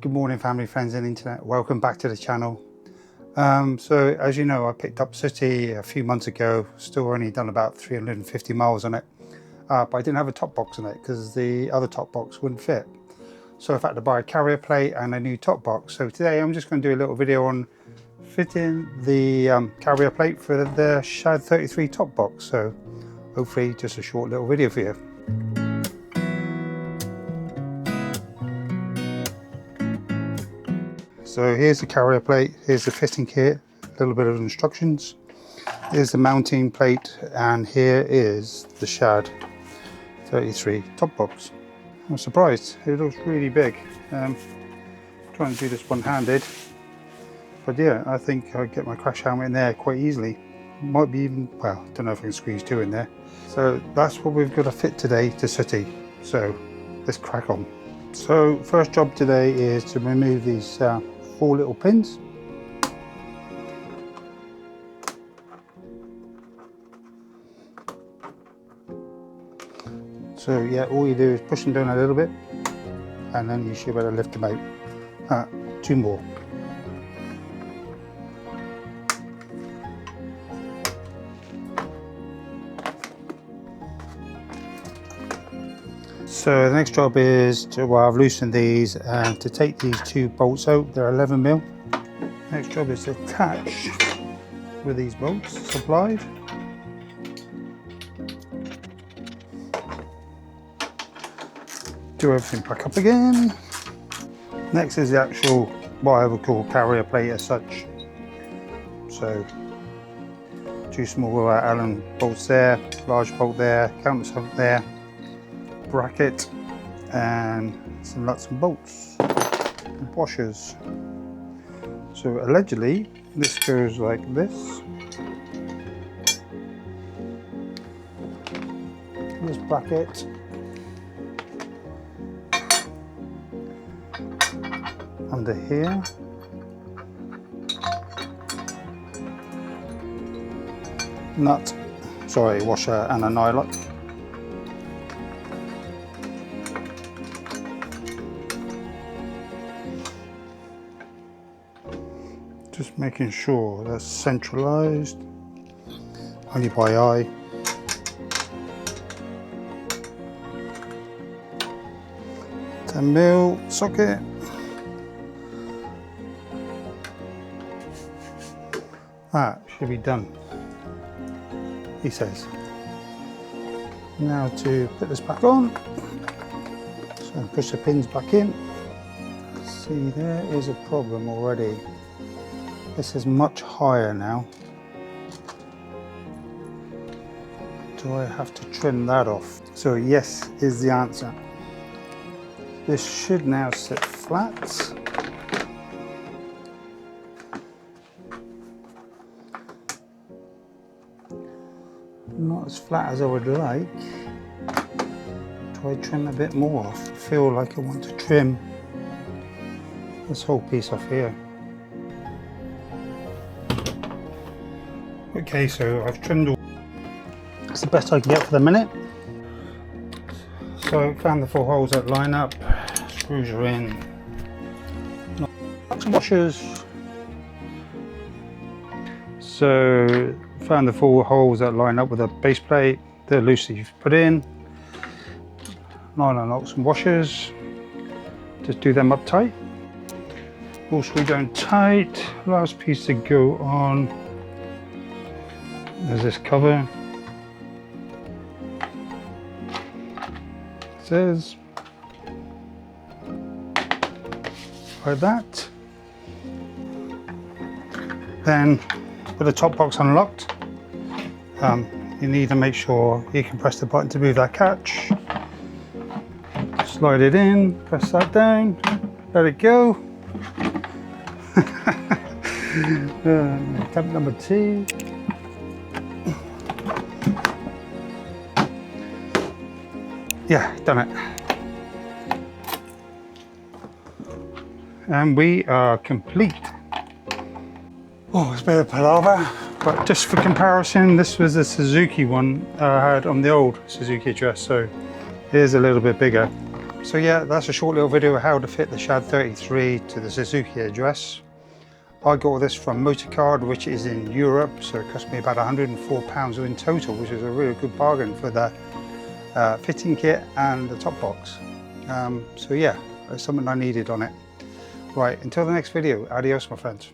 Good morning, family, friends and internet. Welcome back to the channel. So as you know, I picked up City a few months ago. Still only done about 350 miles on it, but I didn't have a top box on it because the other top box wouldn't fit. So I've had to buy a carrier plate and a new top box. So today I'm just going to do a little video on fitting the carrier plate for the SHAD 33 top box. So hopefully just a short little video for you. So here's the carrier plate, here's the fitting kit, a little bit of instructions. Here's the mounting plate, and here is the SHAD 33 top box. I'm surprised, it looks really big. Trying to do this one-handed, but yeah, I think I'll get my crash helmet in there quite easily. Might be even, well, don't know if I can squeeze two in there. So that's what we've got to fit today to City. So let's crack on. So first job today is to remove these 4 little pins. So yeah, all you do is push them down a little bit and then you should be able to lift them out. 2 more. So the next job is to, well, I've loosened these and to take these 2 bolts out. They're 11mm. Next job is to attach with these bolts supplied. Do everything back up again. Next is the actual, what I would call carrier plate as such. So 2 small Allen bolts there, large bolt there, countersunk there, bracket, and some nuts and bolts and washers. So allegedly this goes like this. This bracket under here, nut, sorry, washer and a nylock. Just making sure that's centralized, only by eye. $10mm socket. That should be done, he says. Now to put this back on, so push the pins back in. See, there is a problem already. This is much higher now. Do I have to trim that off? So yes is the answer. This should now sit flat. Not as flat as I would like. Do I trim a bit more off? I feel like I want to trim this whole piece off here. Okay, so I've trimmed all. That's the best I can get for the minute. So I found the 4 holes that line up. Screws are in. Some washers. So found the 4 holes that line up with a base plate. They're loosely put in. Nylon locks and washers. Just do them up tight. All screwed down tight. Last piece to go on. There's this cover. It says like that. Then with the top box unlocked, you need to make sure you can press the button to move that catch. Slide it in, press that down, let it go. Attempt number 2. Yeah, done it. And we are complete. Oh, it's a bit of palaver, but just for comparison, this was a Suzuki one I had on the old Suzuki Address, so it is a little bit bigger. So yeah, that's a short little video of how to fit the SHAD 33 to the Suzuki Address. I got this from Motorcard, which is in Europe, so it cost me about £104 in total, which is a really good bargain for the fitting kit and the top box. So yeah, it's something I needed on it. Right, until the next video, adios my friends.